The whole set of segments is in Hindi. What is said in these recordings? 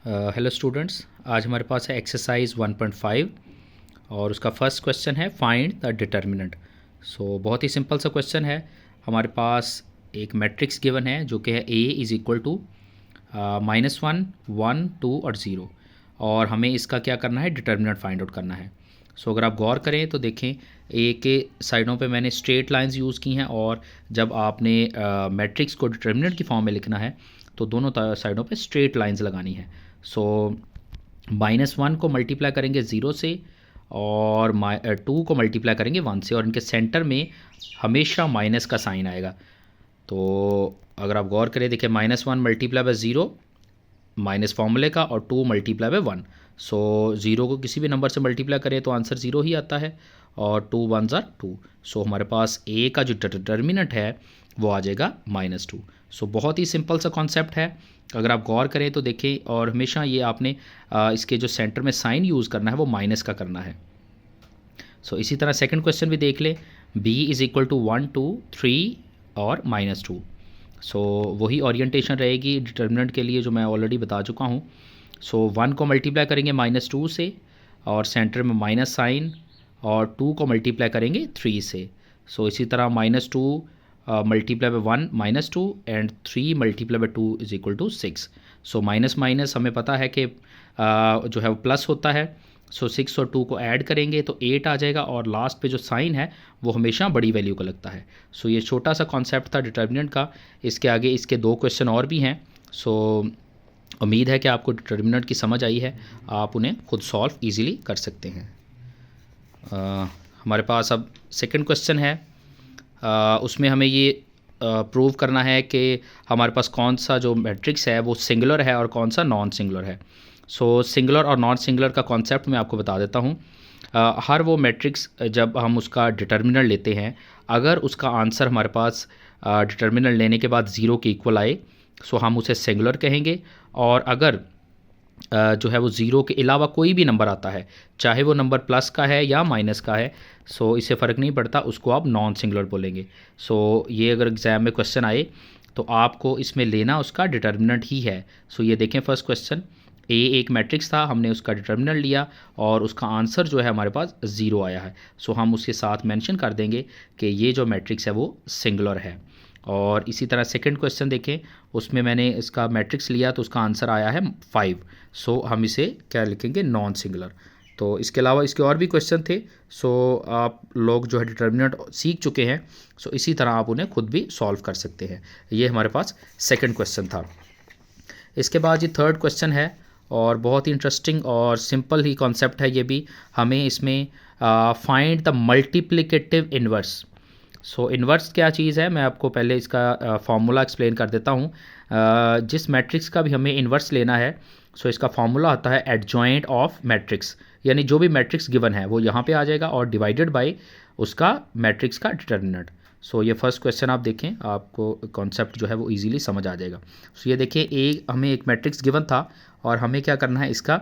हेलो स्टूडेंट्स, आज हमारे पास है एक्सरसाइज 1.5 और उसका फर्स्ट क्वेश्चन है फाइंड द डिटर्मिनेंट। सो बहुत ही सिंपल सा क्वेश्चन है। हमारे पास एक मैट्रिक्स गिवन है जो कि है a इज़ इक्वल टू -1, 1, 2 और 0, और हमें इसका क्या करना है, डिटर्मिनेंट फाइंड आउट करना है। सो अगर आप गौर करें तो देखें ए के साइडों पे मैंने स्ट्रेट लाइंस यूज़ की हैं, और जब आपने मैट्रिक्स को डिटर्मिनेंट की फॉर्म में लिखना है तो दोनों साइडों पे स्ट्रेट लाइंस लगानी है। सो -1 को मल्टीप्लाई करेंगे 0 से, और 2 को मल्टीप्लाई करेंगे 1 से, और इनके सेंटर में हमेशा माइनस का साइन आएगा। तो अगर आप गौर करें, देखिए -1 मल्टीप्लाई बाय 0 माइनस फॉर्मूले का, और 2 मल्टीप्लाई बाय 1। सो 0 को किसी भी नंबर से मल्टीप्लाई करें तो आंसर 0 ही आता है, और 2 1 ज़ार 2। सो हमारे पास a का जो डिटर्मिनेंट है वो आ जाएगा -2। सो बहुत ही सिंपल सा कॉन्सेप्ट है। अगर आप गौर करें तो देखें, और हमेशा ये आपने इसके जो सेंटर में साइन यूज़ करना है वो माइनस का करना है। सो इसी तरह सेकंड क्वेश्चन भी देख लें, b इज़ इक्वल टू 1, 2, 3 और -2। सो वही ओरिएंटेशन रहेगी डिटर्मिनेंट के लिए जो मैं ऑलरेडी बता चुका हूँ। सो 1 को मल्टीप्लाई करेंगे -2 से, और सेंटर में माइनस साइन, और 2 को मल्टीप्लाई करेंगे 3 से। सो इसी तरह -2 multiply by 1 -2, and 3 multiply by 2 is equal to 6। So minus minus हमें पता है कि जो है वो प्लस होता है। सो 6 और 2 को ऐड करेंगे तो 8 आ जाएगा, और लास्ट पे जो साइन है वो हमेशा बड़ी वैल्यू का लगता है। सो ये छोटा सा कॉन्सेप्ट था डिटर्मिनेंट का। इसके आगे इसके 2 क्वेश्चन और भी हैं। सो उम्मीद है कि आपको डिटर्मिनेंट की समझ आई है, आप उन्हें खुद सॉल्व इजीली कर सकते हैं। हमारे पास अब सेकंड क्वेश्चन है। उसमें हमें ये प्रूव करना है कि हमारे पास कौन सा जो मैट्रिक्स है वो सिंगुलर है और कौन सा नॉन सिंगुलर है। सो सिंगुलर और नॉन सिंगुलर का कॉन्सेप्ट मैं आपको बता देता हूँ। हर वो मैट्रिक्स जब हम उसका डिटर्मिनेंट लेते हैं, अगर उसका आंसर हमारे पास डिटर्मिनेंट लेने के बाद 0 के इक्वल आए, सो हम उसे सिंगुलर कहेंगे। और अगर जो है वो 0 के अलावा कोई भी नंबर आता है, चाहे वो नंबर प्लस का है या माइनस का है, सो इससे फ़र्क नहीं पड़ता, उसको आप नॉन सिंगुलर बोलेंगे। सो ये अगर एग्ज़ाम में क्वेश्चन आए तो आपको इसमें लेना उसका डिटर्मिनेंट ही है। सो ये देखें, फर्स्ट क्वेश्चन, ए एक मैट्रिक्स था, हमने उसका डिटर्मिनेंट लिया और उसका आंसर जो है हमारे पास 0 आया है। सो हम उसके साथ मेंशन कर देंगे कि ये जो मैट्रिक्स है वो सिंगुलर है। और इसी तरह सेकंड क्वेश्चन देखें, उसमें मैंने इसका मैट्रिक्स लिया तो उसका आंसर आया है 5। सो हम इसे क्या लिखेंगे, नॉन सिंगुलर। तो इसके अलावा इसके और भी क्वेश्चन थे। सो आप लोग जो है डिटर्मिनेंट सीख चुके हैं, सो इसी तरह आप उन्हें खुद भी सॉल्व कर सकते हैं। ये हमारे पास सेकंड क्वेश्चन था। इसके बाद ये थर्ड क्वेश्चन है, और बहुत ही इंटरेस्टिंग और सिंपल ही कॉन्सेप्ट है ये भी। हमें इसमें find the multiplicative inverse. So inverse क्या चीज़ है, मैं आपको पहले इसका फार्मूला एक्सप्लेन कर देता हूँ। जिस मैट्रिक्स का भी हमें इन्वर्स लेना है, सो इसका फार्मूला आता है एडजॉइंट ऑफ मैट्रिक्स, यानी जो भी मैट्रिक्स गिवन है वो यहाँ पे आ जाएगा, और डिवाइडेड बाय उसका मैट्रिक्स का डिटर्मिनेंट। सो ये फर्स्ट क्वेश्चन आप देखें, आपको कॉन्सेप्ट जो है वो इजीली समझ आ जाएगा। सो ये देखिए, हमें एक मैट्रिक्स गिवन था, और हमें क्या करना है, इसका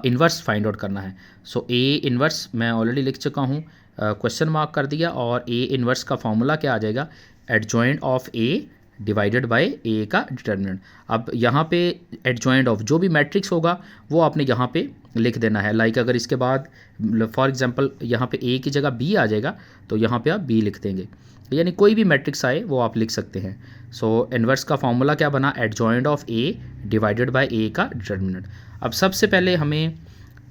इन्वर्स फाइंड आउट करना है। सो ए इन्वर्स मैं ऑलरेडी लिख चुका हूँ, क्वेश्चन मार्क कर दिया, और ए इन्वर्स का फॉर्मूला क्या आ जाएगा, adjoint of A divided by A का डिटर्मिनेंट। अब यहाँ पे एडजॉइंट ऑफ जो भी मैट्रिक्स होगा वो आपने यहाँ पे लिख देना है। लाइक अगर इसके बाद फॉर एग्जांपल यहाँ पे ए की जगह बी आ जाएगा, तो यहाँ पे आप बी लिख देंगे, यानी कोई भी मैट्रिक्स आए वो आप लिख सकते हैं। सो इन्वर्स का फॉर्मूला क्या बना, adjoint of A divided by A का डिटर्मिनेंट। अब सबसे पहले हमें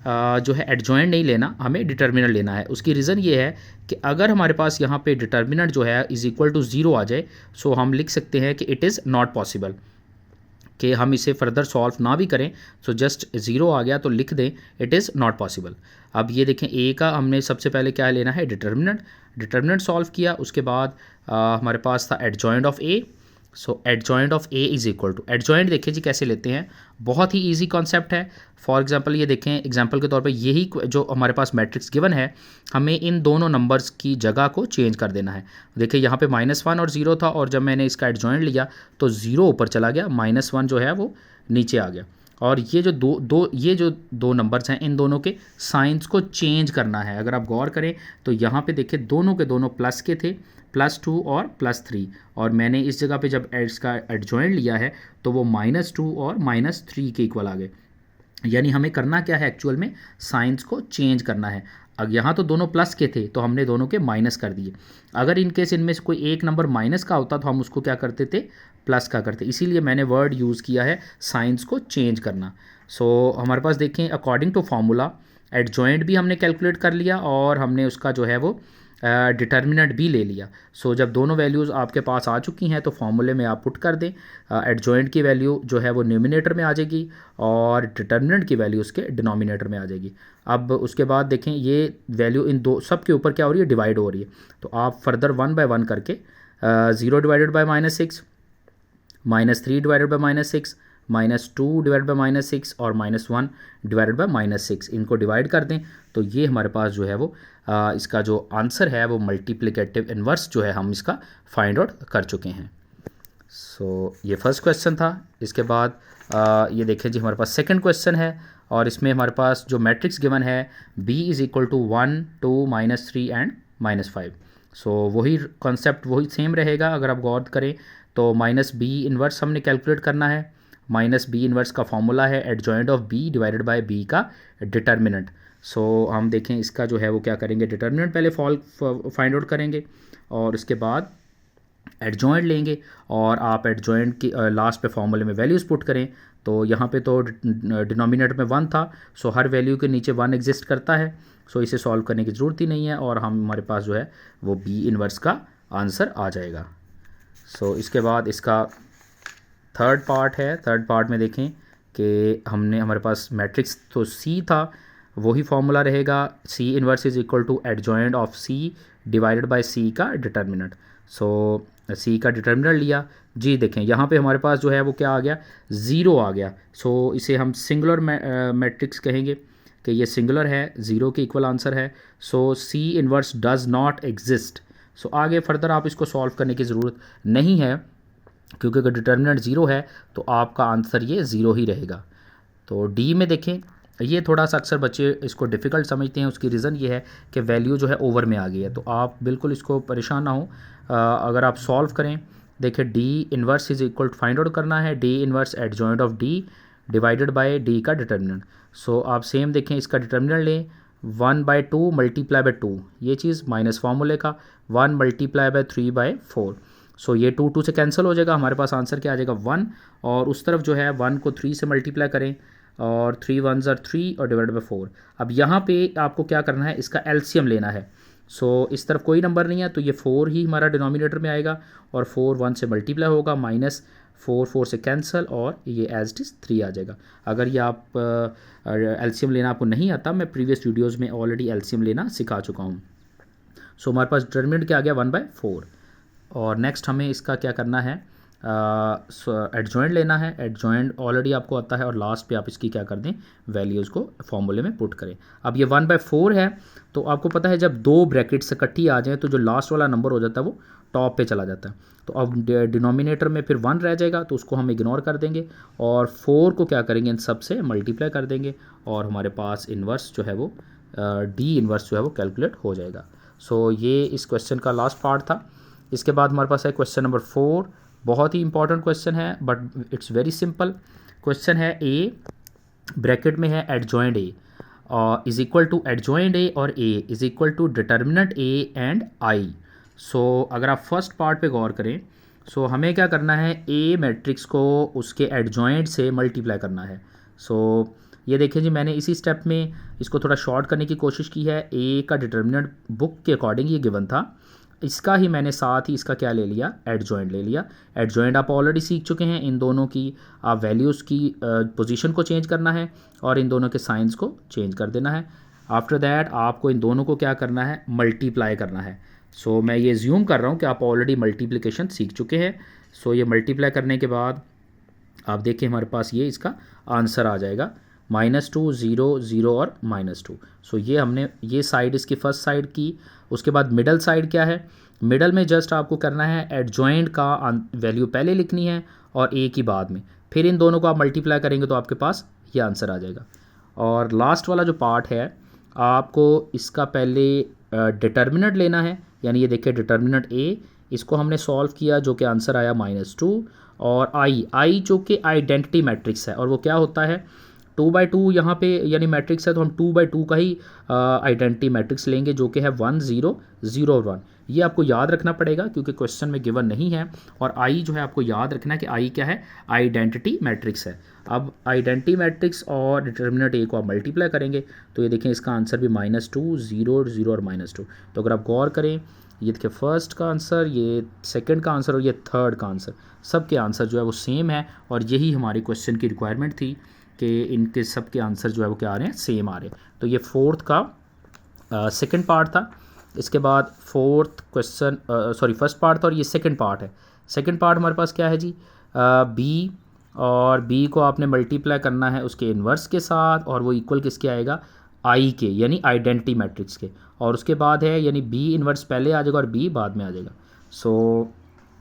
जो है एडजॉइंट नहीं लेना, हमें डिटर्मिनेंट लेना है। उसकी रीज़न ये है कि अगर हमारे पास यहाँ पे डिटर्मिनेंट जो है इज़ इक्वल टू 0 आ जाए, सो हम लिख सकते हैं कि इट इज़ नॉट पॉसिबल, कि हम इसे फर्दर सॉल्व ना भी करें। सो जस्ट 0 आ गया तो लिख दें इट इज़ नॉट पॉसिबल। अब ये देखें, ए का हमने सबसे पहले क्या लेना है, डिटर्मिनेंट सॉल्व किया। उसके बाद हमारे पास था adjoint of A. So adjoint of A is equal to, adjoint देखिए जी कैसे लेते हैं, बहुत ही इजी कॉन्सेप्ट है। फॉर एग्जांपल ये देखें, एग्जांपल के तौर पे यही जो हमारे पास मैट्रिक्स गिवन है, हमें इन दोनों नंबर्स की जगह को चेंज कर देना है। देखिए यहाँ पे -1 और 0 था, और जब मैंने इसका एडजॉइंट लिया तो 0 ऊपर चला गया, -1 जो है वो नीचे आ गया। और ये जो दो नंबर्स हैं, इन दोनों के साइंस को चेंज करना है। अगर आप गौर करें तो यहाँ पे देखिए दोनों के दोनों प्लस के थे, +2 और +3, और मैंने इस जगह पे जब इसका एडजॉइंट लिया है तो वो -2 और -3 के इक्वल आ गए। यानी हमें करना क्या है, एक्चुअल में साइंस को चेंज करना है। अब यहाँ तो दोनों प्लस के थे तो हमने दोनों के माइनस कर दिए। अगर इन केस इनमें से कोई एक नंबर माइनस का होता तो हम उसको क्या करते थे, प्लस का करते। इसीलिए मैंने वर्ड यूज़ किया है साइंस को चेंज करना। सो हमारे पास देखें अकॉर्डिंग टू फार्मूला एडजॉइंट भी हमने कैलकुलेट कर लिया और हमने उसका जो है वो डिटर्मिनेंट भी ले लिया। सो जब दोनों वैल्यूज़ आपके पास आ चुकी हैं तो फॉर्मूले में आप पुट कर दें। एडजॉइंट की वैल्यू जो है वो न्यूमिनेटर में आ जाएगी और डिटर्मिनेंट की वैल्यू उसके डिनोमिनेटर में आ जाएगी। अब उसके बाद देखें ये वैल्यू इन दो सब के ऊपर क्या हो रही है, डिवाइड हो रही है। तो आप फर्दर 1 बाय 1 करके 0 divided by -6, -3 divided by -6, -2 divided by -6 और -1 डिवाइडेड बाय -6 इनको डिवाइड कर दें तो ये हमारे पास जो है वो इसका जो आंसर है वो मल्टीप्लिकेटिव इन्वर्स जो है हम इसका फाइंड आउट कर चुके हैं। सो ये फर्स्ट क्वेश्चन था। इसके बाद ये देखें जी हमारे पास सेकंड क्वेश्चन है और इसमें हमारे पास जो मैट्रिक्स गिवन है b = 1, 2, -3 एंड -5। सो वही कॉन्सेप्ट वही सेम रहेगा। अगर आप गौर करें तो -b इन्वर्स हमने कैलकुलेट करना है। -b इन्वर्स का फॉर्मूला है adjoint of b divided by b का डिटर्मिनेंट। सो हम देखें इसका जो है वो क्या करेंगे, डिटर्मिनेंट पहले फाइंड आउट करेंगे और उसके बाद एडजॉइंट लेंगे और आप एडजॉइंट की लास्ट पे फॉर्मूले में वैल्यूज़ पुट करें। तो यहाँ पे तो डिनोमिनेटर में 1 था, सो हर वैल्यू के नीचे 1 एग्जिस्ट करता है। सो इसे सॉल्व करने की ज़रूरत ही नहीं है और हमारे पास जो है वो b इन्वर्स का आंसर आ जाएगा। सो इसके बाद इसका थर्ड पार्ट है। थर्ड पार्ट में देखें कि हमारे पास मैट्रिक्स तो C था, वही फॉर्मूला रहेगा C inverse = adjoint of C divided by C का डिटर्मिनेंट। सो C का डिटर्मिनेंट लिया जी, देखें यहाँ पे हमारे पास जो है वो क्या आ गया, 0 आ गया। सो इसे हम सिंगुलर मैट्रिक्स कहेंगे कि ये सिंगुलर है, 0 के इक्वल आंसर है। So C inverse does not exist. So आगे फर्दर आप इसको सॉल्व करने की ज़रूरत नहीं है क्योंकि अगर डिटर्मिनेंट 0 है तो आपका आंसर ये 0 ही रहेगा। तो D में देखें, ये थोड़ा सा अक्सर बच्चे इसको डिफ़िकल्ट समझते हैं। उसकी रीज़न ये है कि वैल्यू जो है ओवर में आ गई है। तो आप बिल्कुल इसको परेशान ना हो, अगर आप सॉल्व करें। देखिए D इन्वर्स = फाइंड आउट करना है D inverse adjoint of D divided by D का डिटर्मिनेंट। सो आप सेम देखें इसका डिटर्मिनेंट लें, 1/2 मल्टीप्लाई बाय 2, ये चीज़ माइनस फार्मूले का 1 मल्टीप्लाई बाय 3/4। सो ये 2 से कैंसिल हो जाएगा, हमारे पास आंसर क्या आ जाएगा 1। और उस तरफ जो है 1 को 3 से मल्टीप्लाई करें और 3 1s are 3 और डिवाइड बाय 4। अब यहाँ पे आपको क्या करना है, इसका एलसीएम लेना है। सो इस तरफ कोई नंबर नहीं है तो ये 4 ही हमारा डिनोमिनेटर में आएगा और 4 1 से मल्टीप्लाई होगा, -4 4 से कैंसिल और ये एज इट इज़ 3 आ जाएगा। अगर ये आप एलसीएम लेना आपको नहीं आता, मैं प्रीवियस वीडियोज़ में ऑलरेडी एलसीएम लेना सिखा चुका हूँ। सो हमारे पास डिटर्मिनेंट क्या आ गया 1/4। और नेक्स्ट हमें इसका क्या करना है, एडजॉइंट लेना है। एडजॉइंट ऑलरेडी आपको आता है और लास्ट पे आप इसकी क्या कर दें, वैल्यूज़ को फॉर्मूले में पुट करें। अब ये 1/4 है तो आपको पता है जब 2 ब्रैकेट्स इकट्ठी आ जाए तो जो लास्ट वाला नंबर हो जाता है वो टॉप पे चला जाता है। तो अब डिनोमिनेटर में फिर 1 रह जाएगा तो उसको हम इग्नोर कर देंगे और 4 को क्या करेंगे, इन सब से मल्टीप्लाई कर देंगे और हमारे पास इन्वर्स जो है वो D इन्वर्स जो है वो कैलकुलेट हो जाएगा। सो ये इस क्वेश्चन का लास्ट पार्ट था। इसके बाद हमारे पास है क्वेश्चन नंबर 4। बहुत ही इंपॉर्टेंट क्वेश्चन है but it's very simple question है। A ब्रैकेट में है एडजॉइंट A = एडजॉइंट A और A = determinant A and I। सो अगर आप फर्स्ट पार्ट पे गौर करें, सो हमें क्या करना है, A मैट्रिक्स को उसके एडजॉइंट से मल्टीप्लाई करना है। सो ये देखिए जी, मैंने इसी स्टेप में इसको थोड़ा शॉर्ट करने की कोशिश की है। A का डिटर्मिनेंट बुक के अकॉर्डिंग ये गिवन था, इसका ही मैंने साथ ही इसका क्या ले लिया, एडजॉइंट ले लिया। एडजॉइंट आप ऑलरेडी सीख चुके हैं, इन दोनों की आप वैल्यूज़ की पोजीशन को चेंज करना है और इन दोनों के साइंस को चेंज कर देना है। आफ्टर दैट आपको इन दोनों को क्या करना है, मल्टीप्लाई करना है। सो मैं ये ज्यूम कर रहा हूँ कि आप ऑलरेडी मल्टीप्लिकेशन सीख चुके हैं। सो ये मल्टीप्लाई करने के बाद आप देखिए हमारे पास ये इसका आंसर आ जाएगा, -2 0 0 और -2। सो ये हमने ये साइड इसकी फर्स्ट साइड की। उसके बाद मिडल साइड क्या है, मिडल में जस्ट आपको करना है एडजॉइंट का वैल्यू पहले लिखनी है और A की बाद में। फिर इन दोनों को आप मल्टीप्लाई करेंगे तो आपके पास ये आंसर आ जाएगा। और लास्ट वाला जो पार्ट है, आपको इसका पहले डिटर्मिनेंट लेना है, यानी ये देखिए डिटर्मिनेंट ए, इसको हमने सॉल्व किया जो कि आंसर आया -2। और आई जो कि आइडेंटिटी मैट्रिक्स है, और वो क्या होता है 2/2 यहाँ पे यानी मैट्रिक्स है, तो हम 2/2 का ही आइडेंटिटी मैट्रिक्स लेंगे जो कि है 1 0 0 1। ये आपको याद रखना पड़ेगा क्योंकि क्वेश्चन में गिवन नहीं है। और आई जो है आपको याद रखना है कि आई क्या है, आइडेंटिटी मैट्रिक्स है। अब आइडेंटिटी मैट्रिक्स और डिटर्मिनेंट ए को आप मल्टीप्लाई करेंगे तो ये देखें इसका आंसर भी -2 0 0 और -2। तो अगर आप गौर करें, ये देखिए फर्स्ट का आंसर, ये सेकंड का आंसर और ये थर्ड का आंसर, सब के आंसर जो है वो सेम है। और यही हमारी क्वेश्चन की रिक्वायरमेंट थी कि इनके सब के आंसर जो है वो क्या आ रहे हैं, सेम आ रहे हैं। तो ये फोर्थ का सेकंड पार्ट था। इसके बाद फोर्थ क्वेश्चन फर्स्ट पार्ट था और ये सेकंड पार्ट है। सेकंड पार्ट हमारे पास क्या है जी, बी, और बी को आपने मल्टीप्लाई करना है उसके इन्वर्स के साथ, और वो इक्वल किसके आएगा, आई के, यानी आइडेंटिटी मैट्रिक्स के। और उसके बाद है यानी बी इन्वर्स पहले आ जाएगा और बी बाद में आ जाएगा। सो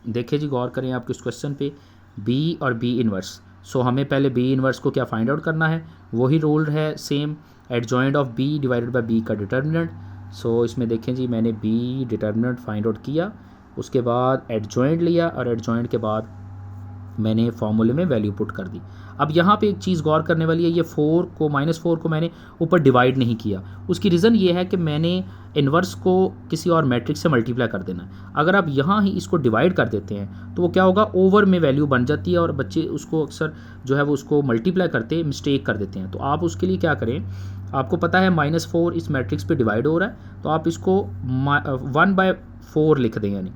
देखिए जी, गौर करें आपके इस क्वेश्चन पे, बी और बी इन्वर्स। सो हमें पहले बी इन्वर्स को क्या फाइंड आउट करना है, वही रूल है same, adjoint of B divided by B का डिटर्मिनेंट। सो इसमें देखें जी, मैंने बी डिटर्मिनेंट फाइंड आउट किया, उसके बाद एडजॉइंट लिया, और एडजॉइंट के बाद मैंने फॉर्मूले में वैल्यू पुट कर दी। अब यहाँ पे एक चीज़ गौर करने वाली है, ये -4 को मैंने ऊपर डिवाइड नहीं किया। उसकी रीज़न ये है कि मैंने इन्वर्स को किसी और मैट्रिक्स से मल्टीप्लाई कर देना है। अगर आप यहाँ ही इसको डिवाइड कर देते हैं तो वो क्या होगा, ओवर में वैल्यू बन जाती है, और बच्चे उसको अक्सर जो है वो उसको मल्टीप्लाई करते मिस्टेक कर देते हैं। तो आप उसके लिए क्या करें, आपको पता है -4 इस मैट्रिक्स पे डिवाइड हो रहा है, तो आप इसको 1/4 लिख दें, यानी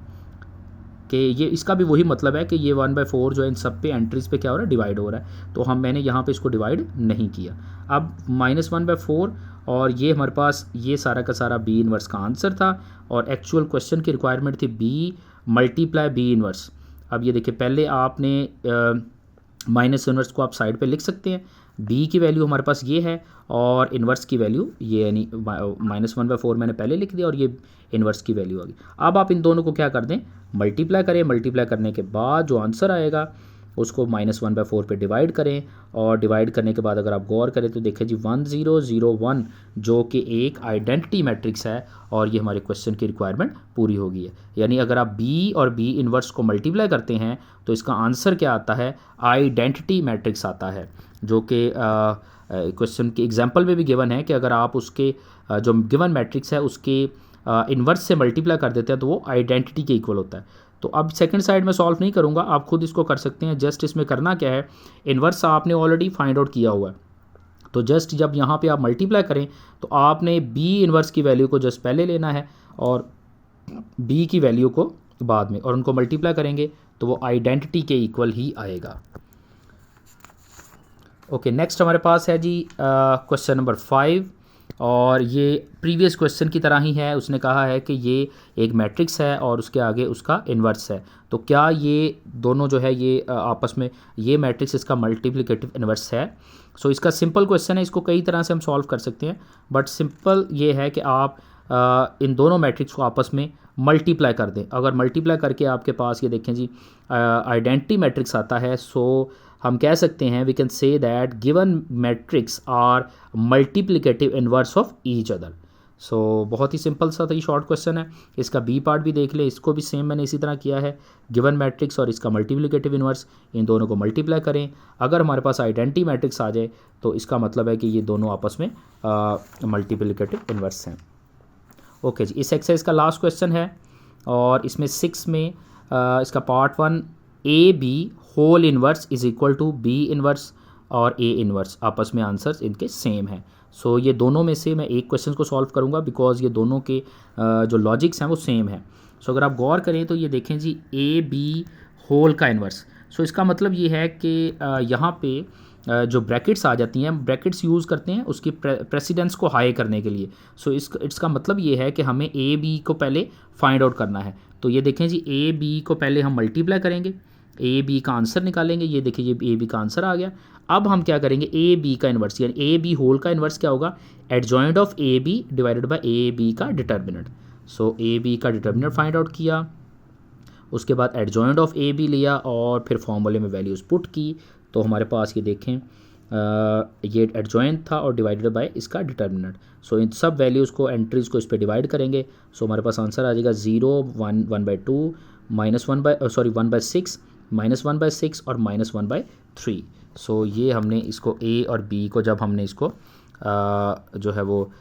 कि ये इसका भी वही मतलब है कि ये 1/4 जो है इन सब पे एंट्रीज पे क्या हो रहा है, डिवाइड हो रहा है। तो मैंने यहाँ पे इसको डिवाइड नहीं किया। अब -1/4, और ये हमारे पास ये सारा का सारा बी इन्वर्स का आंसर था, और एक्चुअल क्वेश्चन की रिक्वायरमेंट थी बी मल्टीप्लाई बी इन्वर्स। अब ये देखिए, पहले आपने माइनस इन्वर्स को आप साइड पे लिख सकते हैं, बी की वैल्यू हमारे पास ये है और इन्वर्स की वैल्यू ये, यानी -1/4 मैंने पहले लिख दिया और ये इन्वर्स की वैल्यू आ गई। अब आप इन दोनों को क्या कर दें, मल्टीप्लाई करें। मल्टीप्लाई करने के बाद जो आंसर आएगा उसको -1/4 पे डिवाइड करें, और डिवाइड करने के बाद अगर आप गौर करें तो देखें जी 1 0 0 1 जो कि एक आइडेंटिटी मैट्रिक्स है, और ये हमारे क्वेश्चन की रिक्वायरमेंट पूरी हो गई है। यानी अगर आप बी और बी इन्वर्स को मल्टीप्लाई करते हैं तो इसका आंसर क्या आता है, आइडेंटिटी मैट्रिक्स आता है, जो कि क्वेश्चन के एग्जाम्पल में भी गिवन है कि अगर आप उसके जो गिवन मैट्रिक्स है उसके इन्वर्स से मल्टीप्लाई कर देते हैं तो वो आइडेंटिटी के इक्वल होता है। तो अब सेकंड साइड में सॉल्व नहीं करूंगा, आप खुद इसको कर सकते हैं। जस्ट इसमें करना क्या है, इन्वर्स आपने ऑलरेडी फाइंड आउट किया हुआ है, तो जस्ट जब यहाँ पे आप मल्टीप्लाई करें तो आपने बी इन्वर्स की वैल्यू को जस्ट पहले लेना है और बी की वैल्यू को बाद में, और उनको मल्टीप्लाई करेंगे तो वो आइडेंटिटी के इक्वल ही आएगा। ओके, नेक्स्ट हमारे पास है जी क्वेश्चन नंबर 5, और ये प्रीवियस क्वेश्चन की तरह ही है। उसने कहा है कि ये एक मैट्रिक्स है और उसके आगे उसका इन्वर्स है, तो क्या ये दोनों जो है ये आपस में, ये मैट्रिक्स इसका मल्टीप्लिकेटिव इन्वर्स है। सो इसका सिंपल क्वेश्चन है, इसको कई तरह से हम सॉल्व कर सकते हैं, बट सिंपल ये है कि आप इन दोनों मैट्रिक्स को आपस में मल्टीप्लाई कर दें। अगर मल्टीप्लाई करके आपके पास ये देखें जी आइडेंटिटी मैट्रिक्स आता है, सो हम कह सकते हैं we can say that given matrix are multiplicative inverse of each other. So बहुत ही सिंपल सा था ये शॉर्ट क्वेश्चन है। इसका बी पार्ट भी देख ले, इसको भी सेम मैंने इसी तरह किया है, गिवन मैट्रिक्स और इसका मल्टीप्लिकेटिव इन्वर्स, इन दोनों को मल्टीप्लाई करें। अगर हमारे पास आइडेंटिटी मैट्रिक्स आ जाए तो इसका मतलब है कि ये दोनों आपस में मल्टीप्लिकेटिव इन्वर्स हैं। ओके जी, इस एक्सरसाइज का लास्ट क्वेश्चन है, और इसमें 6 में इसका part 1 A B whole inverse is equal to B inverse और ए इन्वर्स, आपस में आंसर्स इनके सेम हैं। सो ये दोनों में से मैं एक क्वेश्चन को सॉल्व करूंगा बिकॉज ये दोनों के जो लॉजिक्स हैं वो सेम हैं। सो अगर आप गौर करें तो ये देखें जी ए बी होल का इन्वर्स। सो इसका मतलब ये है कि यहाँ पे जो ब्रैकेट्स आ जाती हैं, ब्रैकेट्स यूज़ करते हैं उसकी प्रेसिडेंस को हाई करने के लिए। सो इसका मतलब ये है कि हमें ए बी को पहले फाइंड आउट करना है। तो ये देखें जी ए बी को पहले हम मल्टीप्लाई करेंगे, ए बी का आंसर निकालेंगे, ये देखिए ये ए बी का आंसर आ गया। अब हम क्या करेंगे, ए बी का इन्वर्स, यानी ए बी होल का इन्वर्स क्या होगा, adjoint of A B divided by A B का डिटर्मिनेंट। सो ए बी का डिटर्मिनेंट फाइंड आउट किया, उसके बाद एडजॉइंट ऑफ ए बी लिया और फिर फॉर्मूले में वैल्यूज़ पुट की, तो हमारे पास ये देखें ये एडजॉइंट था और डिवाइडेड बाय इसका डिटर्मिनेंट। सो इन सब वैल्यूज़ को एंट्रीज़ को इस पर डिवाइड करेंगे। सो हमारे पास आंसर आ जाएगा 0, 1, 1/2, -1/6, -1/6 और -1/3। सो ये हमने इसको ए और बी को जब हमने इसको जो है वो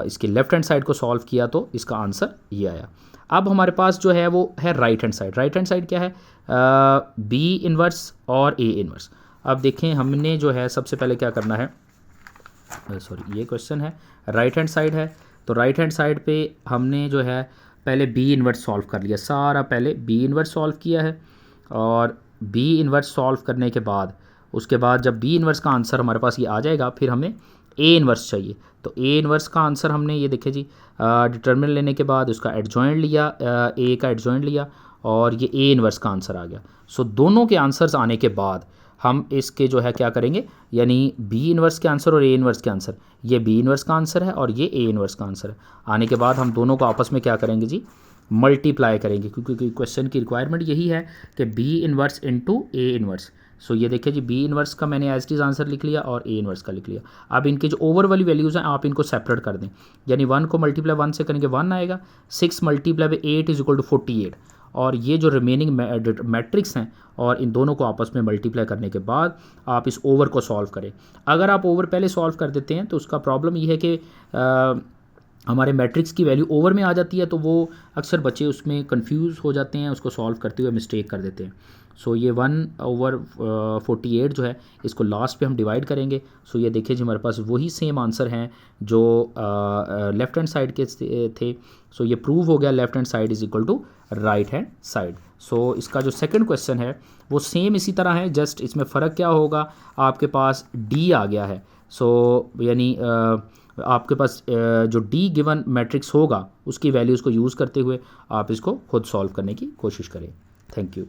इसकी लेफ़्ट हैंड साइड को सॉल्व किया तो इसका आंसर ये आया। अब हमारे पास जो है वो है right hand side. Right hand side क्या है? बी इन्वर्स और ए इन्वर्स। अब देखें हमने जो है सबसे पहले क्या करना है, सॉरी ये क्वेश्चन है, राइट हैंड साइड है। तो राइट हैंड साइड पे हमने जो है पहले बी इन्वर्स सॉल्व कर लिया, सारा पहले बी इन्वर्स सॉल्व किया है। और बी इन्वर्स सॉल्व करने के बाद उसके बाद जब बी इन्वर्स का आंसर हमारे पास ये आ जाएगा, फिर हमें ए इन्वर्स चाहिए। तो ए इन्वर्स का आंसर हमने ये देखे जी, डिटर्मिनेंट लेने के बाद उसका एडजॉइंट लिया, ए का एडजॉइंट लिया और ये ए इन्वर्स का आंसर आ गया। सो दोनों के आंसर्स आने के बाद हम इसके जो है क्या करेंगे, यानी बी इन्वर्स के आंसर और ए इन्वर्स के आंसर, ये बी इन्वर्स का आंसर है और ये ए इन्वर्स का आंसर है, आने के बाद हम दोनों को आपस में क्या करेंगे जी, मल्टीप्लाई करेंगे, क्योंकि क्वेश्चन की रिक्वायरमेंट यही है कि B inverse into A inverse. सो ये देखिए जी, बी इन्वर्स का मैंने एज इट इज़ आंसर लिख लिया और ए इन्वर्स का लिख लिया। अब इनके जो ओवर वाली वैल्यूज़ हैं आप इनको सेपरेट कर दें, यानी 1 को मल्टीप्लाई 1 से करेंगे 1 आएगा, 6 multiply by 8 is equal to 48। और ये जो रिमेनिंग मैट्रिक्स हैं और इन दोनों को आपस में मल्टीप्लाई करने के बाद आप इस ओवर को सॉल्व करें। अगर आप ओवर पहले सॉल्व कर देते हैं तो उसका प्रॉब्लम ये है कि हमारे मैट्रिक्स की वैल्यू ओवर में आ जाती है, तो वो अक्सर बच्चे उसमें कंफ्यूज हो जाते हैं, उसको सॉल्व करते हुए मिस्टेक कर देते हैं। सो ये 1/48 जो है इसको लास्ट पे हम डिवाइड करेंगे। सो ये देखिए जी, हमारे पास वही सेम आंसर हैं जो लेफ़्ट हैंड साइड के थे। सो ये प्रूव हो गया left hand side is equal to right hand side. So इसका जो सेकंड क्वेश्चन है वो सेम इसी तरह है, जस्ट इसमें फ़र्क क्या होगा, आपके पास डी आ गया है। सो यानी आपके पास जो डी गिवन मैट्रिक्स होगा उसकी वैल्यूज़ को यूज़ करते हुए आप इसको खुद सॉल्व करने की कोशिश करें। Thank you.